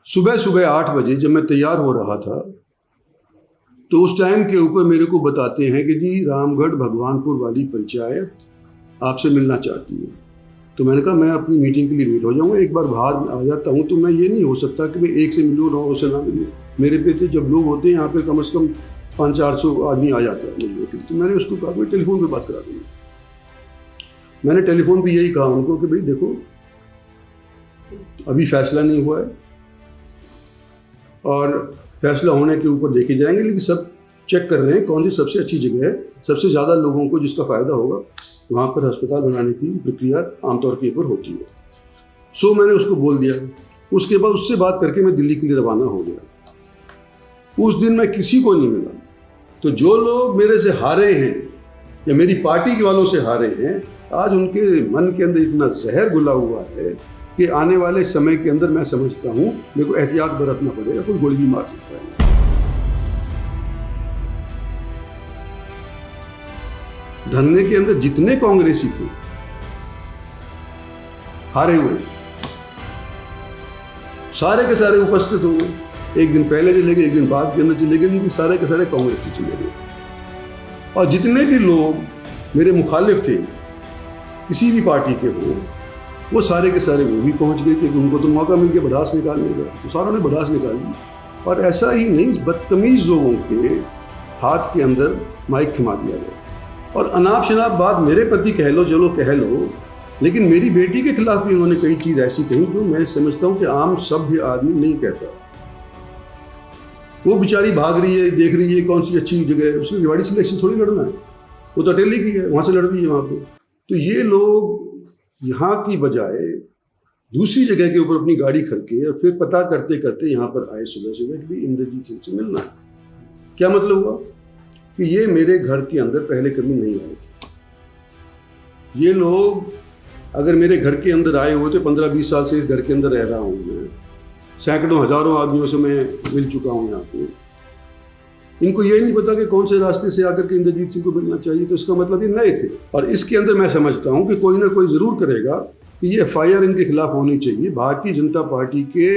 सुबह सुबह 8 बजे जब मैं तैयार हो रहा था तो उस टाइम के ऊपर मेरे को बताते हैं कि जी रामगढ़ भगवानपुर वाली पंचायत आपसे मिलना चाहती है। तो मैंने कहा मैं अपनी मीटिंग के लिए लेट हो जाऊँगा, एक बार बाहर आ जाता हूँ। तो मैं ये नहीं हो सकता कि मैं एक से मिलूँ 9 से ना मिलूँ। मेरे पे तो जब लोग होते हैं यहाँ पे कम से कम 500-400 आदमी आ जाता है मिलने के लिए। तो मैंने उसको कहा मैं टेलीफोन पर बात करा दूँगी। मैंने टेलीफोन पर यही कहा उनको कि भाई देखो अभी फैसला नहीं हुआ है और फैसला होने के ऊपर देखे जाएंगे, लेकिन सब चेक कर रहे हैं कौन सी सबसे अच्छी जगह है, सबसे ज़्यादा लोगों को जिसका फ़ायदा होगा वहाँ पर अस्पताल बनाने की प्रक्रिया आमतौर के ऊपर होती है। सो मैंने उसको बोल दिया। उसके बाद उससे बात करके मैं दिल्ली के लिए रवाना हो गया। उस दिन मैं किसी को नहीं मिला। तो जो लोग मेरे से हारे हैं या मेरी पार्टी के वालों से हारे हैं, आज उनके मन के अंदर इतना जहर घुला हुआ है कि आने वाले समय के अंदर मैं समझता हूँ मेरे को एहतियात बरतना पड़ेगा, कोई गोली भी मार सकता है। धरने के अंदर जितने कांग्रेसी थे हारे हुए सारे के सारे उपस्थित हो गए। एक दिन पहले चले गए, एक दिन बाद के अंदर चले गए, लेकिन सारे के सारे कांग्रेसी चले गए। और जितने भी लोग मेरे मुखालिफ थे किसी भी पार्टी के हो, वो सारे के सारे वो भी पहुंच गए कि उनको तो मौका मिल गया भड़ास निकालने का, तो सारों ने भड़ास निकाली। और ऐसा ही नहीं, बदतमीज़ लोगों के हाथ के अंदर माइक थमा दिया गया। और अनाप शनाप बात मेरे प्रति कह लो, चलो कह लो, लेकिन मेरी बेटी के खिलाफ भी उन्होंने कई चीज़ ऐसी कही जो मैं समझता हूँ कि आम सभ्य आदमी नहीं कहता। वो बेचारी भाग रही है, देख रही है कौन सी अच्छी जगह है, उसने रेवाड़ी से इलेक्शन थोड़ी लड़ना है, वो तो अटेली की है, वहाँ से लड़ रही है वहाँ पर। तो ये लोग यहाँ की बजाय दूसरी जगह के ऊपर अपनी गाड़ी खड़के और फिर पता करते करते यहाँ पर आए सुबह सुबह कि इंद्रजीत सिंह से मिलना है। क्या मतलब हुआ कि ये मेरे घर के अंदर पहले कभी नहीं आए थे। ये लोग अगर मेरे घर के अंदर आए हुए तो 15-20 साल से इस घर के अंदर रह रहा हूँ मैं, सैकड़ों हज़ारों आदमियों से मैं मिल चुका हूँ यहाँ पे। इनको ये नहीं पता कि कौन से रास्ते से आकर के इंद्रजीत सिंह को मिलना चाहिए, तो इसका मतलब ये नए थे। और इसके अंदर मैं समझता हूँ कि कोई ना कोई ज़रूर करेगा कि ये FIR इनके खिलाफ होनी चाहिए। भारतीय जनता पार्टी के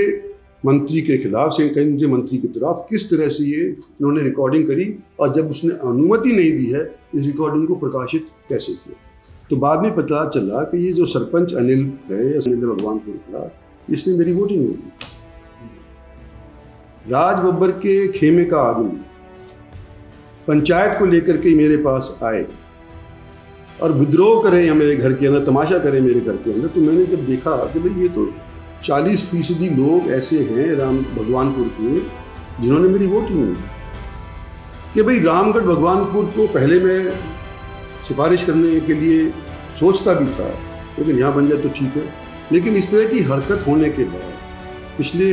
मंत्री के खिलाफ से केंद्रीय मंत्री की तरफ किस तरह से ये इन्होंने रिकॉर्डिंग करी, और जब उसने अनुमति नहीं दी है इस रिकॉर्डिंग को प्रकाशित कैसे किया। तो बाद में पता चला कि ये जो सरपंच अनिल है, अनिल भगवानपुर का, इसने मेरी वोटिंग नहीं दी। राज बब्बर के खेमे का आदमी पंचायत को लेकर के मेरे पास आए और विद्रोह करें या मेरे घर के अंदर तमाशा करें मेरे घर के अंदर। तो मैंने जब देखा कि भाई ये तो 40% लोग ऐसे हैं राम भगवानपुर के जिन्होंने मेरी वोट नहीं दी, कि भाई रामगढ़ भगवानपुर को पहले मैं सिफारिश करने के लिए सोचता भी था, लेकिन यहाँ बन जाए तो ठीक है। लेकिन इस तरह की हरकत होने के बाद, पिछले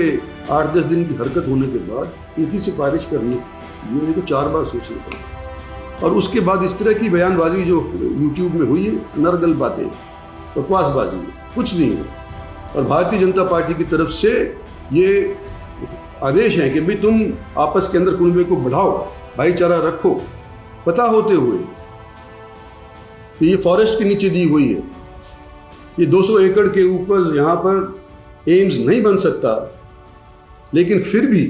8-10 दिन की हरकत होने के बाद इनकी सिफारिश करनी, ये मेरे को 4 बार सोचना पड़ा। और उसके बाद इस तरह की बयानबाजी जो यूट्यूब में हुई है, नरगल बातें, बकवासबाजी, कुछ नहीं है। और भारतीय जनता पार्टी की तरफ से ये आदेश है कि भाई तुम आपस के अंदर कुनबे को बढ़ाओ, भाईचारा रखो, पता होते हुए कि ये फॉरेस्ट के नीचे दी हुई है, ये 200 एकड़ के ऊपर यहाँ पर एम्स नहीं बन सकता, लेकिन फिर भी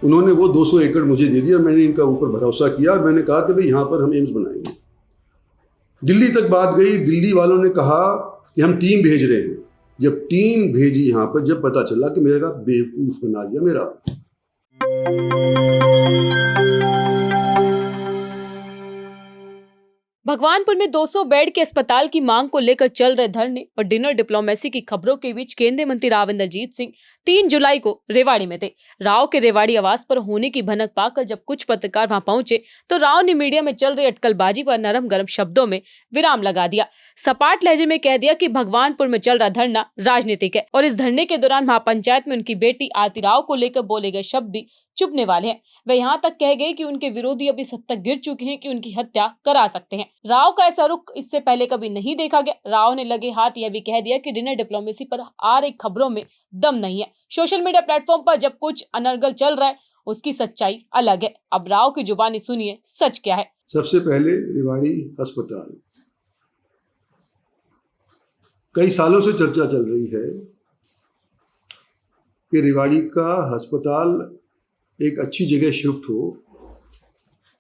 उन्होंने वो 200 एकड़ मुझे दे दिया। मैंने इनका ऊपर भरोसा किया और मैंने कहा कि भाई यहाँ पर हम एम्स बनाएंगे। दिल्ली तक बात गई, दिल्ली वालों ने कहा कि हम टीम भेज रहे हैं। जब टीम भेजी यहाँ पर, जब पता चला कि मेरा बेवकूफ़ बना दिया मेरा। भगवानपुर में 200 बेड के अस्पताल की मांग को लेकर चल रहे धरने और डिनर डिप्लोमेसी की खबरों के बीच केंद्रीय मंत्री राव इंद्रजीत सिंह 3 जुलाई को रेवाड़ी में थे। राव के रेवाड़ी आवास पर होने की भनक पाकर जब कुछ पत्रकार वहां पहुंचे तो राव ने मीडिया में चल रही अटकलबाजी पर नरम गरम शब्दों में विराम लगा दिया। सपाट लहजे में कह दिया कि भगवानपुर में चल रहा धरना राजनीतिक है और इस धरने के दौरान महापंचायत में उनकी बेटी आरती राव को लेकर बोले गए शब्द भी चुभने वाले हैं। वे यहाँ तक कह गए कि उनके विरोधी अभी सब तक गिर चुके हैं कि उनकी हत्या करा सकते हैं। राव का ऐसा रुख इससे पहले कभी नहीं देखा गया। राव ने लगे हाथ यह भी कह दिया कि डिनर डिप्लोमेसी पर आ रही खबरों में दम नहीं है। सोशल मीडिया प्लेटफॉर्म पर जब कुछ अनर्गल चल रहा है उसकी सच्चाई अलग है। अब राव की जुबानी सुनिए सच क्या है। सबसे पहले रेवाड़ी अस्पताल, कई सालों से चर्चा चल रही है कि रेवाड़ी का अस्पताल एक अच्छी जगह शिफ्ट हो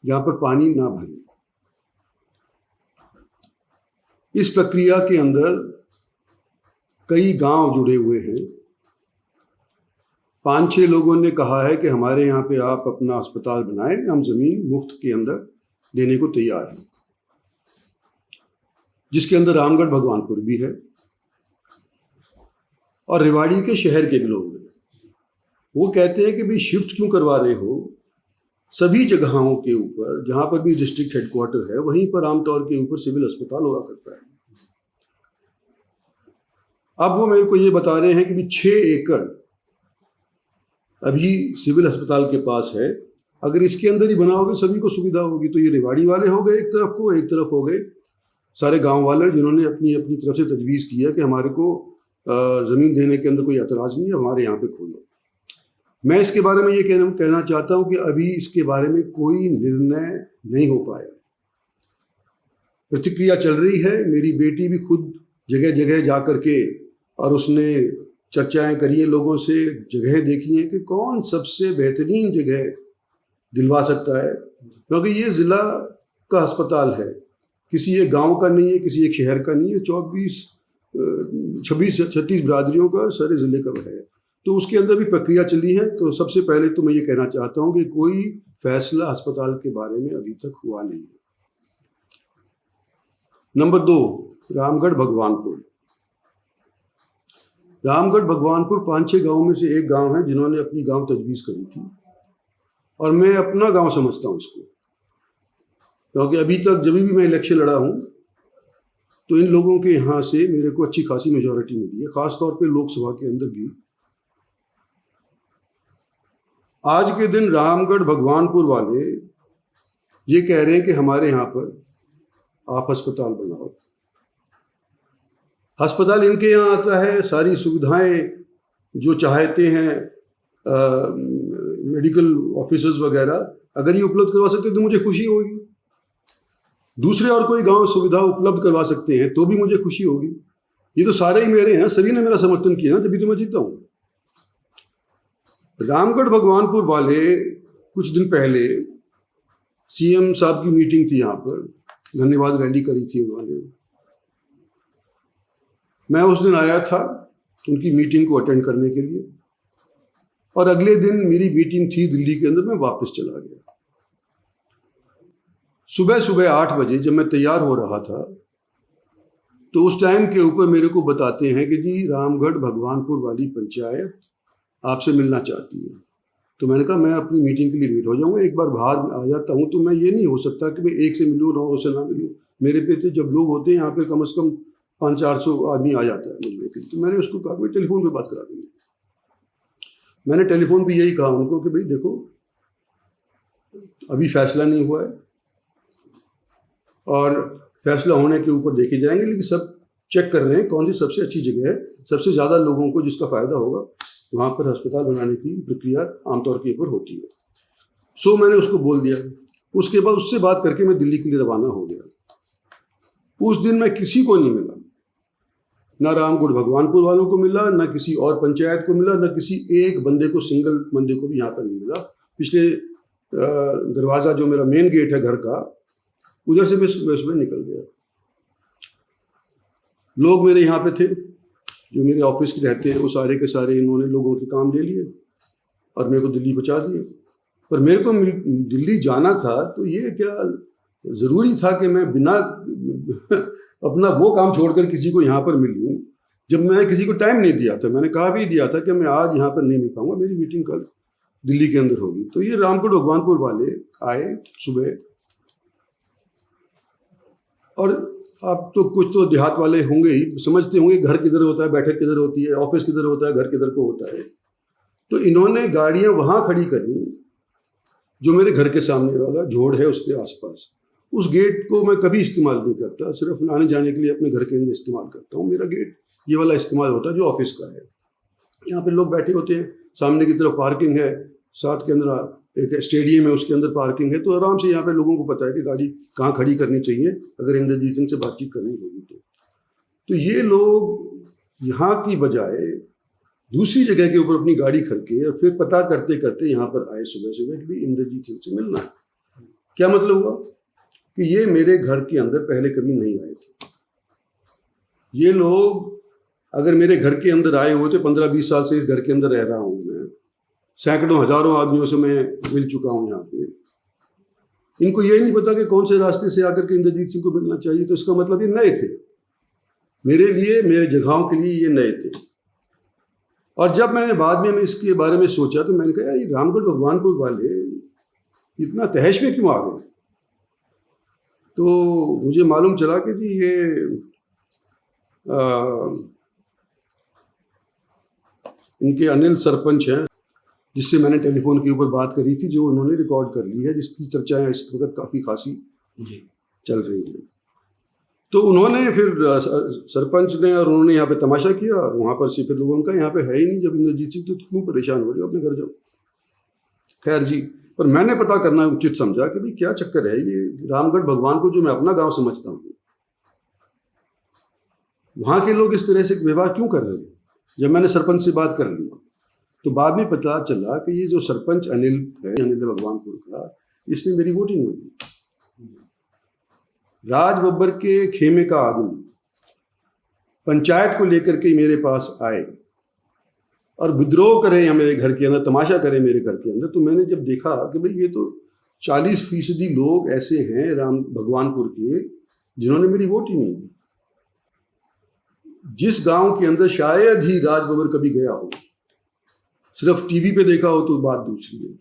जहाँ पर पानी ना भरे। इस प्रक्रिया के अंदर कई गांव जुड़े हुए हैं। 5-6 लोगों ने कहा है कि हमारे यहाँ पे आप अपना अस्पताल बनाएं, हम ज़मीन मुफ्त के अंदर देने को तैयार हैं, जिसके अंदर रामगढ़ भगवानपुर भी है और रेवाड़ी के शहर के भी लोग हैं। वो कहते हैं कि भाई शिफ्ट क्यों करवा रहे हो, सभी जगहों के ऊपर जहाँ पर भी डिस्ट्रिक्ट हेडक्वार्टर है वहीं पर आमतौर के ऊपर सिविल अस्पताल हुआ करता है। अब वो मेरे को ये बता रहे हैं कि भी 6 एकड़ अभी सिविल अस्पताल के पास है, अगर इसके अंदर ही बनाओगे सभी को सुविधा होगी। तो ये रेवाड़ी वाले हो गए एक तरफ को, एक तरफ हो गए सारे गांव वाले जिन्होंने अपनी अपनी तरफ से तजवीज़ किया कि हमारे को ज़मीन देने के अंदर कोई एतराज़ नहीं है, हमारे यहाँ पे खोलो। मैं इसके बारे में ये कहना चाहता हूँ कि अभी इसके बारे में कोई निर्णय नहीं हो पाया है। प्रतिक्रिया चल रही है। मेरी बेटी भी खुद जगह जगह जा कर के और उसने चर्चाएं करी हैं लोगों से, जगह देखी हैं कि कौन सबसे बेहतरीन जगह दिलवा सकता है, क्योंकि ये ज़िला का अस्पताल है, किसी एक गांव का नहीं है, किसी एक शहर का नहीं है, 26-36 बिरादरियों का सारे ज़िले का है। तो उसके अंदर भी प्रक्रिया चली है। तो सबसे पहले तो मैं ये कहना चाहता हूँ कि कोई फैसला अस्पताल के बारे में अभी तक हुआ नहीं है। नंबर 2, रामगढ़ भगवानपुर। रामगढ़ भगवानपुर 5-6 गाँव में से एक गांव है जिन्होंने अपनी गांव तजवीज़ करी थी और मैं अपना गांव समझता हूँ इसको, क्योंकि अभी तक जब भी मैं इलेक्शन लड़ा हूँ तो इन लोगों के यहाँ से मेरे को अच्छी खासी मेजॉरिटी मिली है, ख़ास तौर पे लोकसभा के अंदर भी। आज के दिन रामगढ़ भगवानपुर वाले ये कह रहे हैं कि हमारे यहाँ पर आप अस्पताल बनाओ। अस्पताल इनके यहाँ आता है, सारी सुविधाएं जो चाहते हैं मेडिकल ऑफिसर्स वगैरह, अगर ये उपलब्ध करवा सकते तो मुझे खुशी होगी। दूसरे और कोई गांव सुविधा उपलब्ध करवा सकते हैं तो भी मुझे खुशी होगी। ये तो सारे ही मेरे हैं, सभी ने मेरा समर्थन किया ना, तभी तो मैं जीता हूँ। रामगढ़ भगवानपुर वाले कुछ दिन पहले सीएम साहब की मीटिंग थी, यहाँ पर धन्यवाद रैली करी थी उन्होंने। मैं उस दिन आया था उनकी मीटिंग को अटेंड करने के लिए और अगले दिन मेरी मीटिंग थी दिल्ली के अंदर, मैं वापस चला गया। सुबह सुबह 8 बजे जब मैं तैयार हो रहा था तो उस टाइम के ऊपर मेरे को बताते हैं कि जी रामगढ़ भगवानपुर वाली पंचायत आपसे मिलना चाहती है। तो मैंने कहा मैं अपनी मीटिंग के लिए लेट हो जाऊँगा, एक बार बाहर आ जाता हूँ। तो मैं ये नहीं हो सकता कि मैं एक से मिलूँ 9 से ना मिलूँ। मेरे पे तो जब लोग होते हैं यहाँ पे कम से कम 500-400 आदमी आ जाता है मिलने के लिए। तो मैंने उसको कहा कि टेलीफोन पे बात करा देंगे। मैंने टेलीफोन पे यही कहा उनको कि भाई देखो अभी फैसला नहीं हुआ है और फैसला होने के ऊपर देखे जाएंगे, लेकिन सब चेक कर रहे हैं कौन सी सबसे अच्छी जगह है, सबसे ज़्यादा लोगों को जिसका फ़ायदा होगा वहाँ पर अस्पताल बनाने की प्रक्रिया आमतौर के ऊपर होती है। सो मैंने उसको बोल दिया। उसके बाद उससे बात करके मैं दिल्ली के लिए रवाना हो गया। उस दिन मैं किसी को नहीं मिला, ना रामगढ़ भगवानपुर वालों को मिला, ना किसी और पंचायत को मिला, ना किसी एक बंदे को, सिंगल बंदे को भी यहाँ पर नहीं मिला। पिछले दरवाज़ा जो मेरा मेन गेट है घर का, उधर से मैं सुबह निकल गया। लोग मेरे यहाँ पे थे जो मेरे ऑफिस के रहते हैं, वो सारे के सारे इन्होंने लोगों के काम ले लिए और मेरे को दिल्ली पहुँचा दिए। पर मेरे को दिल्ली जाना था तो ये क्या ज़रूरी था कि मैं बिना अपना वो काम छोड़कर किसी को यहाँ पर मिल लूँ, जब मैंने किसी को टाइम नहीं दिया था। मैंने कहा भी दिया था कि मैं आज यहाँ पर नहीं मिल पाऊँगा, मेरी मीटिंग कल दिल्ली के अंदर होगी। तो ये रामगढ़ भगवानपुर वाले आए सुबह, और आप तो कुछ तो देहात वाले होंगे ही, समझते होंगे घर किधर होता है, बैठक किधर होती है, ऑफिस किधर होता है, घर किधर को होता है। तो इन्होंने गाड़ियाँ वहाँ खड़ी करी जो मेरे घर के सामने वाला झोड़ है उसके आसपास। उस गेट को मैं कभी इस्तेमाल नहीं करता, सिर्फ आने जाने के लिए अपने घर के अंदर इस्तेमाल करता हूँ। मेरा गेट ये वाला इस्तेमाल होता है जो ऑफिस का है। यहाँ पे लोग बैठे होते हैं, सामने की तरफ पार्किंग है, साथ के अंदर एक स्टेडियम है, उसके अंदर पार्किंग है। तो आराम से यहाँ पे लोगों को पता है कि गाड़ी कहाँ खड़ी करनी चाहिए अगर इंद्रजीत सिंह से बातचीत करनी होगी तो ये लोग यहाँ की बजाय दूसरी जगह के ऊपर अपनी गाड़ी खड़ के और फिर पता करते करते यहाँ पर आए सुबह सुबह कि भाई इंद्रजीत सिंह से मिलना है। क्या मतलब हुआ कि ये मेरे घर के अंदर पहले कभी नहीं आए थे। ये लोग अगर मेरे घर के अंदर आए हुए तो 15-20 साल से इस घर के अंदर रह रहा हूँ मैं, सैकड़ों हजारों आदमियों से मैं मिल चुका हूँ यहाँ पे। इनको ये नहीं पता कि कौन से रास्ते से आकर के इंद्रजीत सिंह को मिलना चाहिए, तो इसका मतलब ये नए थे मेरे लिए, मेरे जगहों के लिए ये नए थे। और जब मैंने बाद में इसके बारे में सोचा तो मैंने कहा ये रामगढ़ भगवानपुर वाले इतना तहश में क्यों आ गए। तो मुझे मालूम चला कि जी ये इनके अनिल सरपंच हैं, जिससे मैंने टेलीफोन के ऊपर बात करी थी, जो उन्होंने रिकॉर्ड कर ली है, जिसकी चर्चाएं इस वक्त काफ़ी खासी चल रही हैं। तो उन्होंने फिर सरपंच ने और उन्होंने यहाँ पे तमाशा किया और वहाँ पर से फिर लोगों का यहाँ पे है ही नहीं, जब इंद्रजीत सिंह तो क्यों परेशान हो रहे हो, अपने घर जाओ। खैर जी, पर मैंने पता करना उचित समझा कि भाई क्या चक्कर है ये रामगढ़ भगवान को जो मैं अपना गांव समझता हूँ, वहाँ के लोग इस तरह से व्यवहार क्यों कर रहे हैं। जब मैंने सरपंच से बात कर ली तो बाद में पता चला कि ये जो सरपंच अनिल है, अनिल भगवानपुर का, इसने मेरी वोटिंग होगी। राज बब्बर के खेमे का आदमी पंचायत को लेकर के मेरे पास आए और विद्रोह करे या मेरे घर के अंदर, तमाशा करे मेरे घर के अंदर। तो मैंने जब देखा कि भाई ये तो 40% लोग ऐसे हैं राम भगवानपुर के जिन्होंने मेरी वोट ही नहीं दी। जिस गांव के अंदर शायद ही राज बब्बर कभी गया हो, सिर्फ टीवी पे देखा हो तो बात दूसरी है,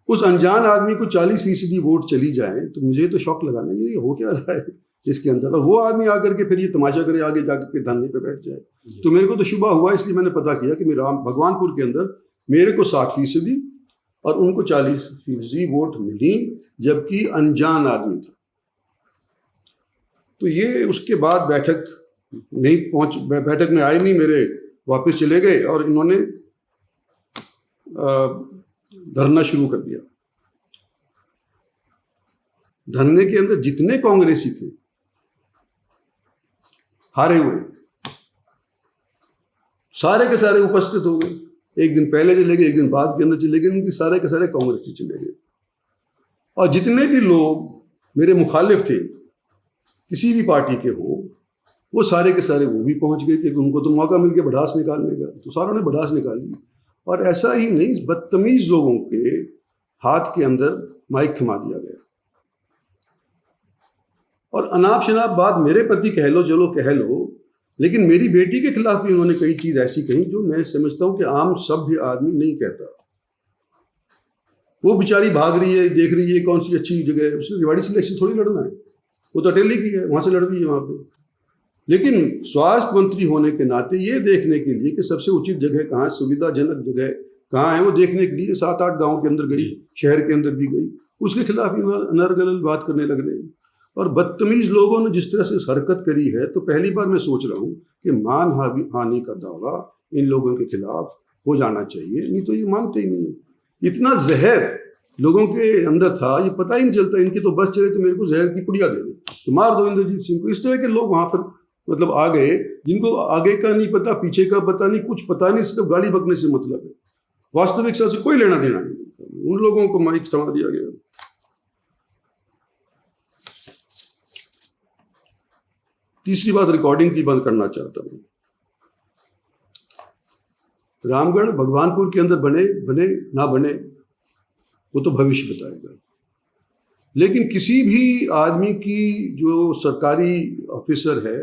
उस अनजान आदमी को 40% वोट चली जाए तो मुझे तो शौक लगा ना, ये हो क्या रहा है इसके अंदर। और वो आदमी आकर के फिर ये तमाशा करे, आगे जाकर के धरने पे बैठ जाए। तो मेरे को तो शुबा हुआ, इसलिए मैंने पता किया कि मेरा भगवानपुर के अंदर मेरे को 60% और उनको 40% वोट मिली, जबकि अनजान आदमी था। तो ये उसके बाद बैठक में आए नहीं, मेरे वापस चले गए और इन्होंने धरना शुरू कर दिया। धरने के अंदर जितने कांग्रेसी थे हारे हुए, सारे के सारे उपस्थित हो गए। एक दिन पहले चले गए, एक दिन बाद के अंदर चले गए, उनके सारे के सारे कांग्रेसी चले गए। और जितने भी लोग मेरे मुखालिफ थे किसी भी पार्टी के हो, वो सारे के सारे वो भी पहुंच गए, क्योंकि उनको तो मौका मिल गया भड़ास निकालने का, तो सारों ने भड़ास निकाली। और ऐसा ही नहीं, बदतमीज लोगों के हाथ के अंदर माइक थमा दिया गया और अनाप शनाप बात मेरे प्रति कह लो, चलो कह लो, लेकिन मेरी बेटी के खिलाफ भी उन्होंने कई चीज ऐसी कही जो मैं समझता हूं कि आम सभ्य आदमी नहीं कहता। वो बेचारी भाग रही है, देख रही है कौन सी अच्छी जगह है, उसने रेवाड़ी से इलेक्शन थोड़ी लड़ना है, वो तो अटेली की है, वहां से लड़ रही है वहां पे। लेकिन स्वास्थ्य मंत्री होने के नाते ये देखने के लिए कि सबसे उचित जगह कहाँ, सुविधाजनक जगह कहाँ है, वो देखने के लिए 7-8 गाँव के अंदर गई, शहर के अंदर भी गई, उसके खिलाफ अनर्गल बात करने लग गए। और बदतमीज लोगों ने जिस तरह से हरकत करी है, तो पहली बार मैं सोच रहा हूँ कि मान हानि का दावा इन लोगों के खिलाफ हो जाना चाहिए, नहीं तो ये मानते ही नहीं। इतना जहर लोगों के अंदर था, ये पता ही नहीं चलता, इनकी तो बस चले तो मेरे को जहर की पुड़िया दे दे तो मार दो इंद्रजीत सिंह को। इस तरह के लोग वहां पर मतलब आ गए, जिनको आगे का नहीं पता, पीछे का पता नहीं, कुछ पता नहीं, सिर्फ गाली बकने से मतलब है, वास्तविकता से कोई लेना देना नहीं। उन लोगों को माइक थमा दिया गया। तीसरी बात रिकॉर्डिंग की बंद करना चाहता हूं। रामगढ़ भगवानपुर के अंदर बने ना बने वो तो भविष्य बताएगा, लेकिन किसी भी आदमी की जो सरकारी ऑफिसर है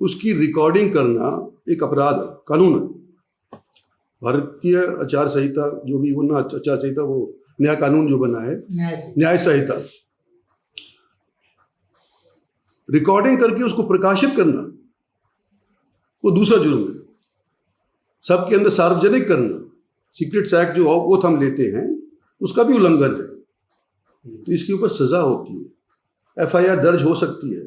उसकी रिकॉर्डिंग करना एक अपराध है, कानून है। भारतीय आचार संहिता जो भी, वो ना आचार संहिता, वो नया कानून जो बना है न्याय संहिता, रिकॉर्डिंग करके उसको प्रकाशित करना वो दूसरा जुर्म है। सबके अंदर सार्वजनिक करना, सीक्रेट्स एक्ट जो ओथ हम लेते हैं, उसका भी उल्लंघन है, तो इसके ऊपर सजा होती है, FIR दर्ज हो सकती है,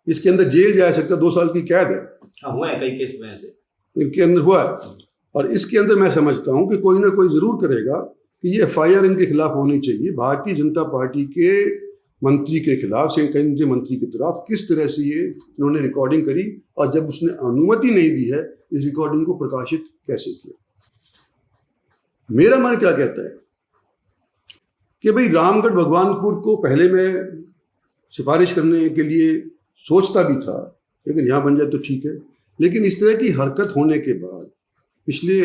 इसके अंदर जेल जा सकता है, 2 साल की कैद है। हुआ है कई केस में ऐसे, इनके अंदर हुआ है। और इसके अंदर मैं समझता हूं कि कोई ना कोई जरूर करेगा कि ये FIR इनके खिलाफ होनी चाहिए। भारतीय जनता पार्टी के मंत्री के खिलाफ से केंद्रीय मंत्री के खिलाफ किस तरह से ये इन्होंने रिकॉर्डिंग करी, और जब उसने अनुमति नहीं दी है इस रिकॉर्डिंग को प्रकाशित कैसे किया। मेरा मन क्या कहता है कि भाई रामगढ़ भगवानपुर को पहले मैं सिफारिश करने के लिए सोचता भी था, लेकिन यहाँ बन जाए तो ठीक है, लेकिन इस तरह की हरकत होने के बाद, पिछले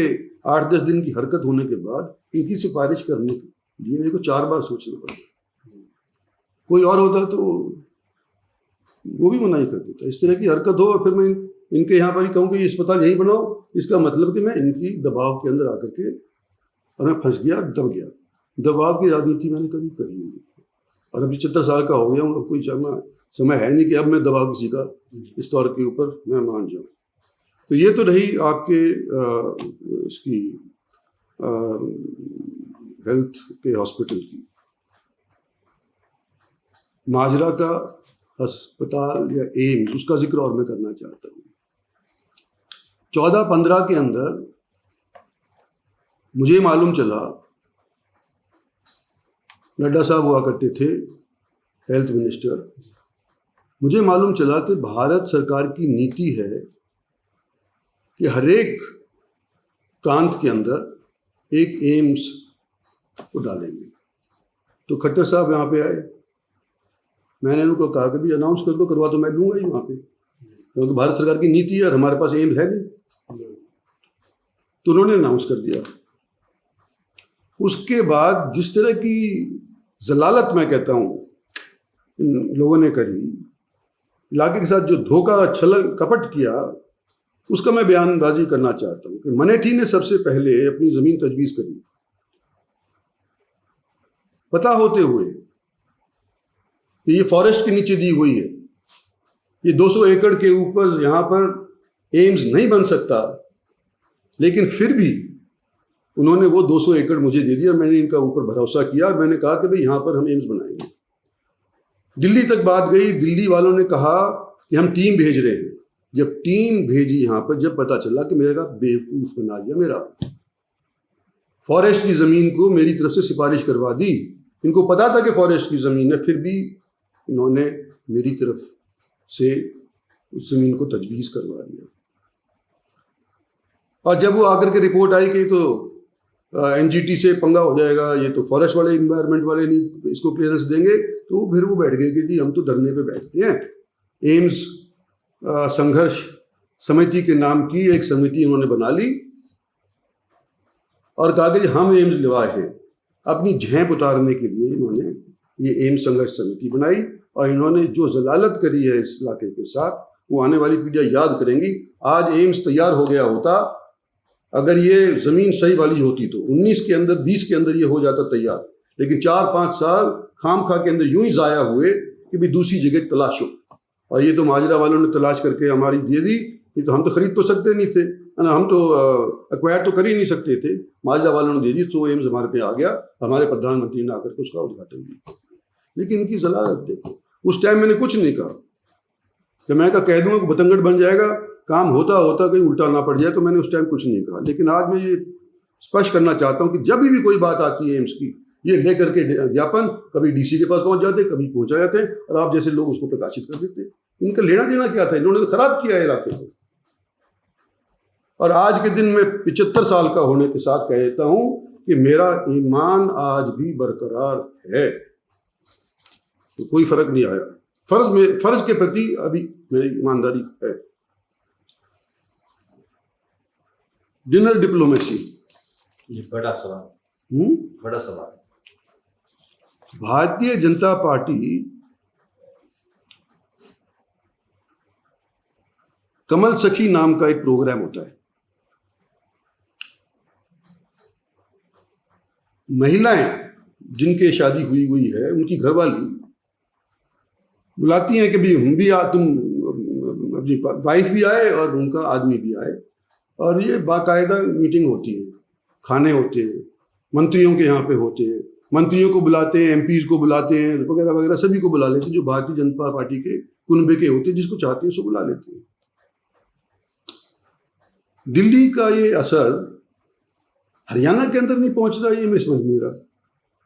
8-10 दिन की हरकत होने के बाद इनकी सिफारिश करने के लिए मेरे को 4 बार सोचना पड़ा। कोई और होता तो वो भी मना ही कर देता। इस तरह की हरकत हो और फिर मैं इनके यहाँ पर ही कहूँ कि ये अस्पताल यहीं बनाओ, इसका मतलब कि मैं इनकी दबाव के अंदर आकर के और मैं फंस गया, दब गया। दबाव की राजनीति मैंने कभी करी नहीं, और अभी 75 साल का हो गया हूँ, अब कोई समय है नहीं कि अब मैं दबाव किसी का इस तौर के ऊपर मैं मान जाऊँ। तो ये तो रही आपके इसकी हेल्थ के हॉस्पिटल की। माजरा का अस्पताल या एम्स, उसका जिक्र और मैं करना चाहता हूँ। 14-15 के अंदर मुझे मालूम चला, नड्डा साहब हुआ करते थे हेल्थ मिनिस्टर, मुझे मालूम चला कि भारत सरकार की नीति है कि हर एक प्रांत के अंदर एक एम्स को डालेंगे। तो खट्टर साहब यहाँ पे आए, मैंने उनको कहा कि भी अनाउंस कर दो, करवा तो मैं लूँगा ही वहाँ पे, क्योंकि भारत सरकार की नीति है और हमारे पास एम्स है नहीं। तो उन्होंने अनाउंस कर दिया। उसके बाद जिस तरह की जलालत मैं कहता हूँ इन लोगों ने करी, इलाके के साथ जो धोखा छल कपट किया, उसका मैं बयानबाजी करना चाहता हूँ कि मनेठी ने सबसे पहले अपनी ज़मीन तजवीज़ करी, पता होते हुए कि ये फॉरेस्ट के नीचे दी हुई है, ये 200 एकड़ के ऊपर यहाँ पर एम्स नहीं बन सकता, लेकिन फिर भी उन्होंने वो 200 एकड़ मुझे दे दिया। मैंने इनका ऊपर भरोसा किया और मैंने कहा कि भाई यहाँ पर हम एम्स बनाएंगे। दिल्ली तक बात गई, दिल्ली वालों ने कहा कि हम टीम भेज रहे हैं। जब टीम भेजी यहाँ पर, जब पता चला कि मेरा बेवकूफ़ बना दिया, मेरा फॉरेस्ट की ज़मीन को मेरी तरफ से सिफारिश करवा दी। इनको पता था कि फॉरेस्ट की ज़मीन है, फिर भी इन्होंने मेरी तरफ से उस ज़मीन को तजवीज़ करवा दिया। और जब वो आकर के रिपोर्ट आई कि तो एनजीटी से पंगा हो जाएगा, ये तो फॉरेस्ट वाले, इन्वायरमेंट वाले नहीं इसको क्लियरेंस देंगे, तो फिर वो बैठ गए कि जी हम तो धरने पे बैठते हैं। एम्स संघर्ष समिति के नाम की एक समिति उन्होंने बना ली और कहा कि हम एम्स लिवाए हैं। अपनी झेंप उतारने के लिए इन्होंने ये एम्स संघर्ष समिति बनाई और इन्होंने जो जलालत करी है इस इलाके के साथ, वो आने वाली पीढ़ियाँ याद करेंगी। आज एम्स तैयार हो गया होता, अगर ये ज़मीन सही वाली होती तो 19 के अंदर 20 के अंदर ये हो जाता तैयार, लेकिन 4-5 साल खाम खा के अंदर यूं ही ज़ाया हुए कि भी दूसरी जगह तलाश हो। और ये तो माजरा वालों ने तलाश करके हमारी दे दी, ये तो हम तो ख़रीद तो सकते नहीं थे, हम तो एक्वायर तो कर ही नहीं सकते थे। माजरा वालों ने दे दी तो एम्स हमारे पे आ गया, हमारे प्रधानमंत्री ने आकर के उसका उद्घाटन भी। लेकिन इनकी जलालत देखो, उस टाइम मैंने कुछ नहीं कहा कि मैं कह दूँगा कि बतंगड़ बन जाएगा, काम होता होता कहीं उल्टा ना पड़ जाए, तो मैंने उस टाइम कुछ नहीं कहा। लेकिन आज मैं ये स्पष्ट करना चाहता हूँ कि जब भी कोई बात आती है एम्स की, ये लेकर के ज्ञापन कभी डीसी के पास पहुँच जाते, कभी पहुँचा जाते हैं और आप जैसे लोग उसको प्रकाशित कर देते। इनका लेना देना क्या था? इन्होंने तो खराब किया है इलाके को। और आज के दिन में 75 साल का होने के साथ कह देता हूँ कि मेरा ईमान आज भी बरकरार है, तो कोई फर्क नहीं आया। फर्ज के प्रति अभी मेरी ईमानदारी है। डिनर डिप्लोमेसी, ये बड़ा सवाल, बड़ा सवाल। भारतीय जनता पार्टी कमल सखी नाम का एक प्रोग्राम होता है। महिलाएं जिनके शादी हुई है, उनकी घरवाली बुलाती हैं कि भी हम भी तुम अपनी वाइफ भी आए और उनका आदमी भी आए, और ये बाकायदा मीटिंग होती है, खाने होते हैं, मंत्रियों के यहाँ पे होते हैं, मंत्रियों को बुलाते हैं, एमपीज को बुलाते हैं, वगैरह वगैरह, सभी को बुला लेते हैं जो भारतीय जनता पार्टी के कुनबे के होते हैं, जिसको चाहते हैं उसको बुला लेते हैं। दिल्ली का ये असर हरियाणा के अंदर नहीं पहुँच रहा, ये मैं समझ नहीं रहा।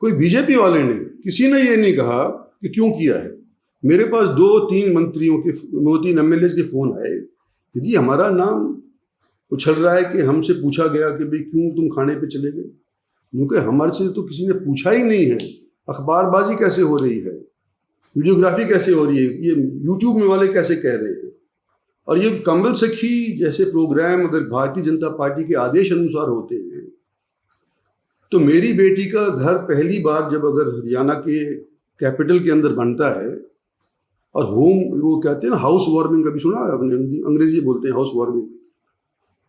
कोई बीजेपी वाले ने, किसी ने ये नहीं कहा कि क्यों किया है। मेरे पास 2-3 मंत्रियों के 2-3 MLAs के फ़ोन आए कि जी हमारा नाम उछल रहा है, कि हमसे पूछा गया कि भाई क्यों तुम खाने पे चले गए। क्योंकि हमारे से तो किसी ने पूछा ही नहीं है। अखबारबाजी कैसे हो रही है, वीडियोग्राफी कैसे हो रही है, ये यूट्यूब में वाले कैसे कह रहे हैं। और ये कंबल सखी जैसे प्रोग्राम अगर भारतीय जनता पार्टी के आदेश अनुसार होते हैं, तो मेरी बेटी का घर पहली बार जब अगर हरियाणा के कैपिटल के अंदर बनता है, और होम वो कहते हैं ना हाउस वार्मिंग, कभी सुना है आपने? अंग्रेजी बोलते हैं हाउस वार्मिंग।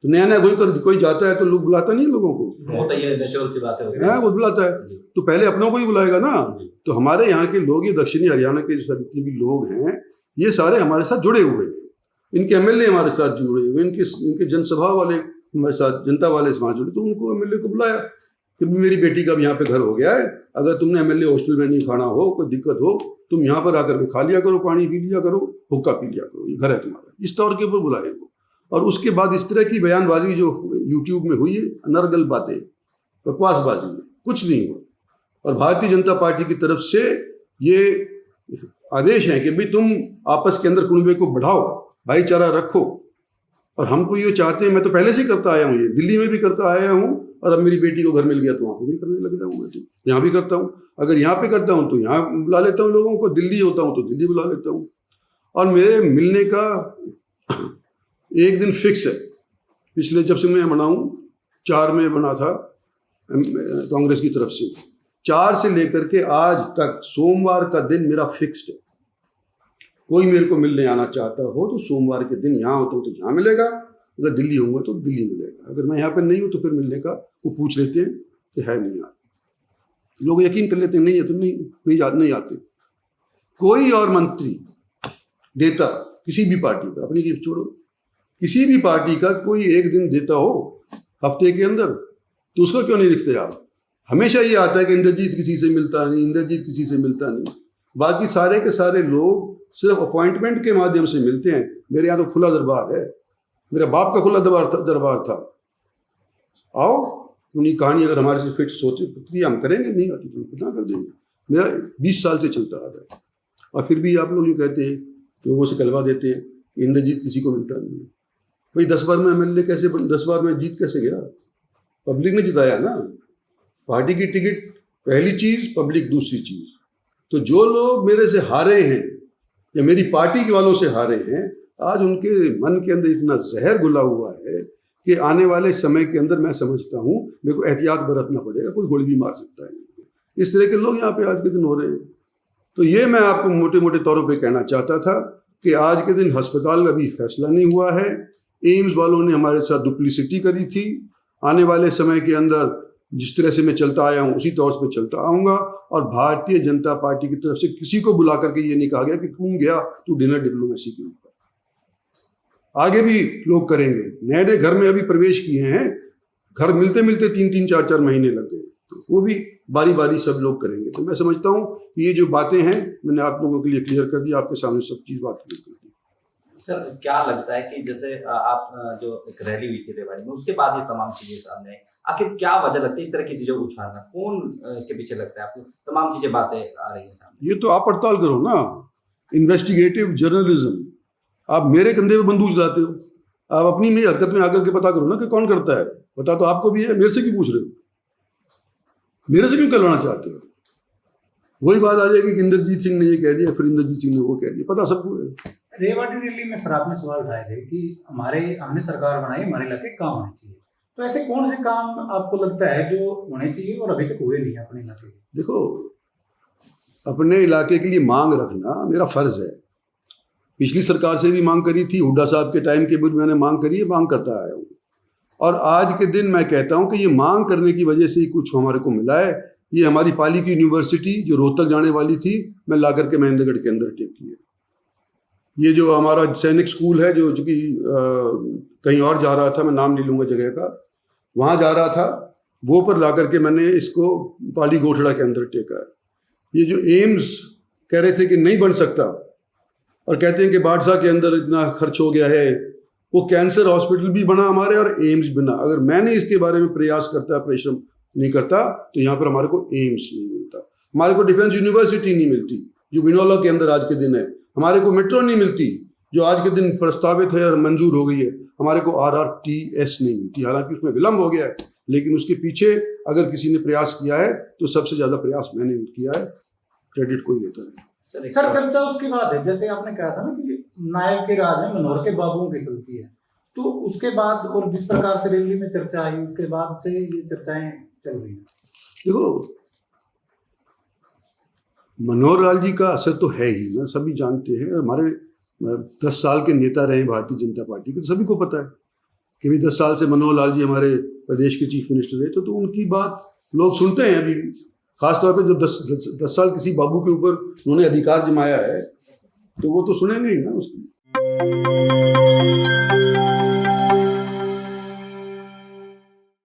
तो नया नया कोई जाता है तो लोग बुलाता नहीं लोगों को, होता ही है, नेचुरल सी बात है, वो बुलाता है। तो पहले अपनों को ही बुलाएगा ना। तो हमारे यहाँ के लोग, ये दक्षिणी हरियाणा के जितने भी लोग हैं, ये सारे हमारे साथ जुड़े हुए हैं। इनके MLA हमारे साथ जुड़े हुए, इनके जनसभा वाले हमारे साथ, जनता वाले समाज जुड़े। तो उनको MLA को बुलाया कि मेरी बेटी का भी यहाँ पे घर हो गया है, अगर तुमने MLA हॉस्टल में नहीं खाना हो, कोई दिक्कत हो, तुम यहाँ पर आकर के खा लिया करो, पानी पी लिया करो, हुक्का पी लिया करो, ये घर है तुम्हारा। इस तौर के ऊपर बुलाए वो। और उसके बाद इस तरह की बयानबाजी जो यूट्यूब में हुई है, अनर्गल बातें, बकवासबाजी है, कुछ नहीं हुआ। और भारतीय जनता पार्टी की तरफ से ये आदेश है कि भाई तुम आपस के अंदर कुनबे को बढ़ाओ, भाईचारा रखो। और हम तो ये चाहते हैं, मैं तो पहले से करता आया हूँ, ये दिल्ली में भी करता आया हूँ, और अब मेरी बेटी को घर मिल गया तो वहाँ पर भी करने लग जाऊँ। मैं तो यहाँ भी करता हूँ, अगर यहाँ पे करता हूँ तो यहाँ बुला लेता हूँ लोगों को, दिल्ली होता हूँ तो दिल्ली बुला लेता हूँ। और मेरे मिलने का एक दिन फिक्स है, पिछले जब से मैं बनाऊँ 4 में बना था कांग्रेस की तरफ से, 4 से लेकर के आज तक सोमवार का दिन मेरा फिक्स्ड है। कोई मेरे को मिलने आना चाहता हो तो सोमवार के दिन यहाँ होता हूँ तो यहाँ मिलेगा, अगर दिल्ली होऊंगा तो दिल्ली मिलेगा। अगर मैं यहाँ पर नहीं हूँ तो फिर मिलने का वो पूछ लेते हैं कि है नहीं आते, लोग यकीन कर लेते हैं नहीं है तो नहीं आते। कोई और मंत्री देता किसी भी पार्टी का, अपनी की छोड़ो, किसी भी पार्टी का कोई एक दिन देता हो हफ्ते के अंदर, तो उसका क्यों नहीं लिखते आप? हमेशा ये आता है कि इंद्रजीत किसी से मिलता नहीं, इंद्रजीत किसी से मिलता नहीं। बाकी सारे के सारे लोग सिर्फ अपॉइंटमेंट के माध्यम से मिलते हैं। मेरे यहाँ तो खुला दरबार है, मेरे बाप का खुला दरबार था। आओ, उन्हीं कहानी अगर हमारे से फिट सोचे तो हम करेंगे, नहीं आती तो कितना कर देंगे। मेरा 20 साल से चलता आ रहा है, और फिर भी आप लोग यूँ कहते हैं, लोगों से कलवा देते हैं कि इंद्रजीत किसी को मिलता नहीं है। भाई 10 बार में MLA कैसे 10 बार में जीत कैसे गया? पब्लिक ने जिताया ना। पार्टी की टिकट पहली चीज़, पब्लिक दूसरी चीज़। तो जो लोग मेरे से हारे हैं या मेरी पार्टी के वालों से हारे हैं, आज उनके मन के अंदर इतना जहर घुला हुआ है कि आने वाले समय के अंदर मैं समझता हूँ मेरे को एहतियात बरतना पड़ेगा, कोई गोली भी मार सकता है। इस तरह के लोग यहाँ पे आज के दिन हो रहे हैं। तो ये मैं आपको मोटे मोटे तौरों पे कहना चाहता था कि आज के दिन अस्पताल का भी फैसला नहीं हुआ है। एम्स वालों ने हमारे साथ डुप्लिसिटी करी थी। आने वाले समय के अंदर जिस तरह से मैं चलता आया हूँ उसी तौर पे चलता आऊँगा। और भारतीय जनता पार्टी की तरफ से किसी को बुला करके ये नहीं कहा गया कि क्यों गया तू डिनर डिप्लोमेसी के ऊपर। आगे भी लोग करेंगे। नए नए घर में अभी प्रवेश किए हैं, घर मिलते मिलते 3-3, 4-4 महीने लग गए, तो वो भी बारी बारी सब लोग करेंगे। तो मैं समझता हूँ कि ये जो बातें हैं मैंने आप लोगों के लिए क्लियर कर दी, आपके सामने सब चीज़ बात क्लियर कर दी। सर क्या लगता है कि जैसे आप जो एक रैली हुई थी रेवाड़ी में, उसके बाद ये तमाम चीजें सामने आई, आखिर क्या वजह लगती है इस तरह की चीजों को उछालना? कौन इसके पीछे लगता है आपको? तमाम चीजें बातें आ रही हैं सामने। ये तो आप पड़ताल करो ना, इन्वेस्टिगेटिव जर्नलिज्म। आप मेरे कंधे पे बंदूक चलाते हो, आप अपनी मेरी हरकत में आकर के पता करो ना कि कौन करता है। पता तो आपको भी है, मेरे से क्यों पूछ रहे हो? मेरे से क्यों करवाना चाहते हो? वही बात आ जाएगी कि इंद्रजीत सिंह ने ये कह दिया, फिर इंद्रजीत सिंह ने वो कह दिया, पता सबको है। रेवाड़ी रैली में सर आपने सवाल उठाए थे कि हमने सरकार बनाई, हमारे इलाके काम होने चाहिए। तो ऐसे कौन से काम आपको लगता है जो होने चाहिए और अभी तक हुए नहीं अपने इलाके? देखो, अपने इलाके के लिए मांग रखना मेरा फर्ज है। पिछली सरकार से भी मांग करी थी, हुड्डा साहब के टाइम के बाद मैंने मांग करी है, मांग करता आया हूँ। और आज के दिन मैं कहता हूँ कि ये मांग करने की वजह से ही कुछ हमारे को मिला है। ये हमारी पाली की यूनिवर्सिटी जो रोहतक जाने वाली थी, मैं ला करके महेंद्रगढ़ के अंदर टेक की है। ये जो हमारा सैनिक स्कूल है जो कि कहीं और जा रहा था, मैं नाम नहीं लूँगा जगह का, वहाँ जा रहा था, वो पर ला करके मैंने इसको पाली गोठड़ा के अंदर टेका है। ये जो एम्स कह रहे थे कि नहीं बन सकता, और कहते हैं कि बादशाह के अंदर इतना खर्च हो गया है, वो कैंसर हॉस्पिटल भी बना हमारे और एम्स बना। अगर मैंने इसके बारे में प्रयास करता, परिश्रम नहीं करता, तो यहाँ पर हमारे को एम्स नहीं मिलता, हमारे को डिफेंस यूनिवर्सिटी नहीं मिलती, जो बिनौला के अंदर आज के दिन है। हमारे को मेट्रो नहीं मिलती जो आज के दिन प्रस्तावित है और मंजूर हो गई है। हमारे को RRTS नहीं मिलती, हालांकि उसमें विलम्ब हो गया है, लेकिन उसके पीछे अगर किसी ने प्रयास किया है तो सबसे ज़्यादा प्रयास मैंने किया है, क्रेडिट कोई लेता नहीं। सर चर्चा उसके बाद है, जैसे आपने कहा था ना कि नायब के राज है, मनोहर के बाबुओं की चलती है, तो उसके बाद और जिस प्रकार से रैली में चर्चा आई उसके बाद से ये चर्चाएं चल रही हैं। देखो, मनोहर लाल जी का असर तो है ही ना, सभी जानते हैं। हमारे 10 साल के नेता रहे भारतीय जनता पार्टी के, तो सभी को पता है कि भाई 10 साल से मनोहर लाल जी हमारे प्रदेश के चीफ मिनिस्टर रहे, तो उनकी बात लोग सुनते हैं अभी भी। खासतौर पे जो 10 साल किसी बाबू के ऊपर उन्होंने अधिकार जमाया है, तो वो तो सुनेंगे ही ना उसकी।